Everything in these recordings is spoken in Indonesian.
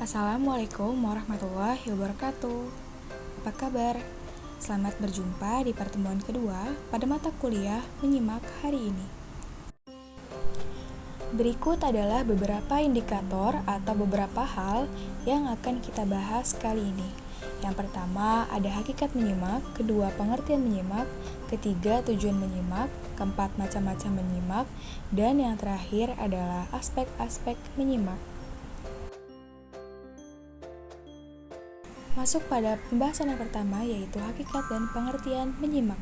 Assalamualaikum warahmatullahi wabarakatuh. Apa kabar? Selamat berjumpa di pertemuan kedua pada mata kuliah menyimak hari ini. Berikut adalah beberapa indikator atau beberapa hal yang akan kita bahas kali ini. Yang pertama, ada hakikat menyimak, kedua, pengertian menyimak, ketiga, tujuan menyimak, keempat, macam-macam menyimak, dan yang terakhir adalah aspek-aspek menyimak. Masuk pada pembahasan yang pertama, yaitu hakikat dan pengertian menyimak.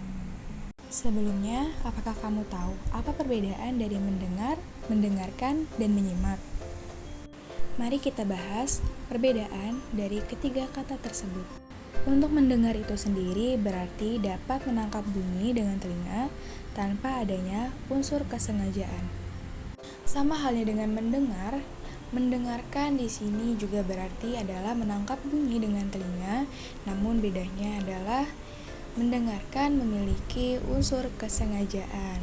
Sebelumnya, apakah kamu tahu apa perbedaan dari mendengar, mendengarkan, dan menyimak? Mari kita bahas perbedaan dari ketiga kata tersebut. Untuk mendengar itu sendiri berarti dapat menangkap bunyi dengan telinga tanpa adanya unsur kesengajaan. Sama halnya dengan mendengar, mendengarkan di sini juga berarti adalah menangkap bunyi dengan telinga, namun bedanya adalah mendengarkan memiliki unsur kesengajaan.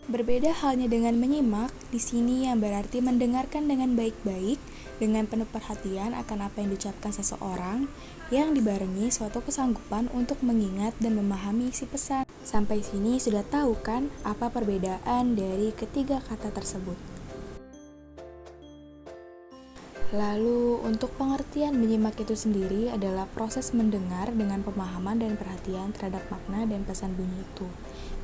Berbeda halnya dengan menyimak, di sini yang berarti mendengarkan dengan baik-baik, dengan penuh perhatian akan apa yang diucapkan seseorang, yang dibarengi suatu kesanggupan untuk mengingat dan memahami isi pesan. Sampai sini sudah tahu kan apa perbedaan dari ketiga kata tersebut? Lalu, untuk pengertian menyimak itu sendiri adalah proses mendengar dengan pemahaman dan perhatian terhadap makna dan pesan bunyi itu.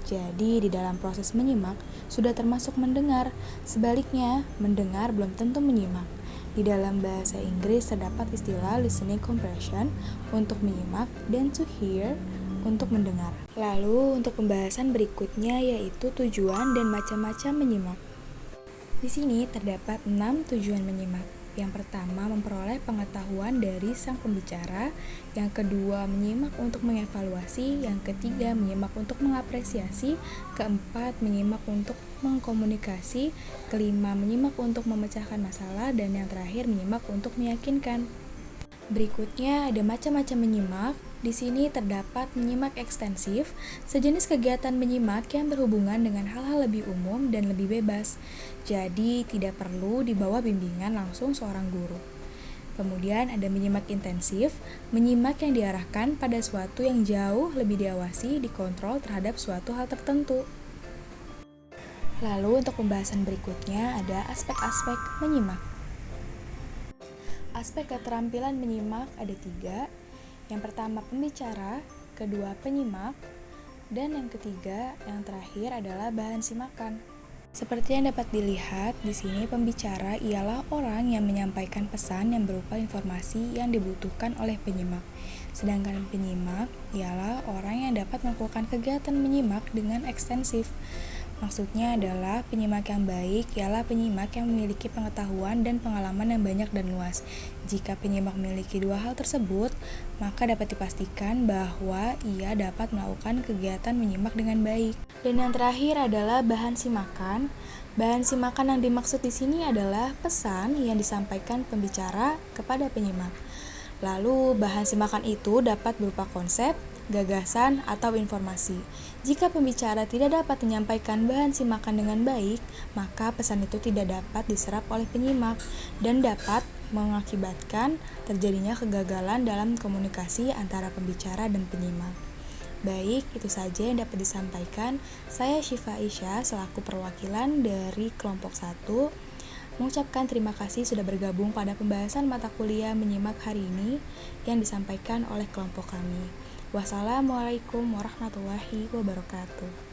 Jadi, di dalam proses menyimak sudah termasuk mendengar. Sebaliknya, mendengar belum tentu menyimak. Di dalam bahasa Inggris terdapat istilah listening comprehension untuk menyimak dan to hear untuk mendengar. Lalu, untuk pembahasan berikutnya yaitu tujuan dan macam-macam menyimak. Di sini terdapat 6 tujuan menyimak. Yang pertama, memperoleh pengetahuan dari sang pembicara. Yang kedua, menyimak untuk mengevaluasi. Yang ketiga, menyimak untuk mengapresiasi. Keempat, menyimak untuk mengkomunikasi. Kelima, menyimak untuk memecahkan masalah. Dan yang terakhir, menyimak untuk meyakinkan. Berikutnya ada macam-macam menyimak. Di sini terdapat menyimak ekstensif, sejenis kegiatan menyimak yang berhubungan dengan hal-hal lebih umum dan lebih bebas. Jadi tidak perlu di bawah bimbingan langsung seorang guru. Kemudian ada menyimak intensif, menyimak yang diarahkan pada suatu yang jauh lebih diawasi, dikontrol terhadap suatu hal tertentu. Lalu untuk pembahasan berikutnya ada aspek-aspek menyimak. Aspek keterampilan menyimak ada 3. Yang pertama pembicara, kedua penyimak, dan yang ketiga, yang terakhir adalah bahan simakan. Seperti yang dapat dilihat di sini, pembicara ialah orang yang menyampaikan pesan yang berupa informasi yang dibutuhkan oleh penyimak. Sedangkan penyimak ialah orang yang dapat melakukan kegiatan menyimak dengan ekstensif. Maksudnya adalah penyimak yang baik ialah penyimak yang memiliki pengetahuan dan pengalaman yang banyak dan luas. Jika penyimak memiliki dua hal tersebut, maka dapat dipastikan bahwa ia dapat melakukan kegiatan menyimak dengan baik. Dan yang terakhir adalah bahan simakan. Bahan simakan yang dimaksud di sini adalah pesan yang disampaikan pembicara kepada penyimak. Lalu bahan simakan itu dapat berupa konsep, gagasan, atau informasi. Jika pembicara tidak dapat menyampaikan bahan simakan dengan baik, maka pesan itu tidak dapat diserap oleh penyimak dan dapat mengakibatkan terjadinya kegagalan dalam komunikasi antara pembicara dan penyimak. Baik, itu saja yang dapat disampaikan. Saya Syifa Isya selaku perwakilan dari kelompok 1 mengucapkan terima kasih sudah bergabung pada pembahasan mata kuliah menyimak hari ini yang disampaikan oleh kelompok kami. Wassalamualaikum warahmatullahi wabarakatuh.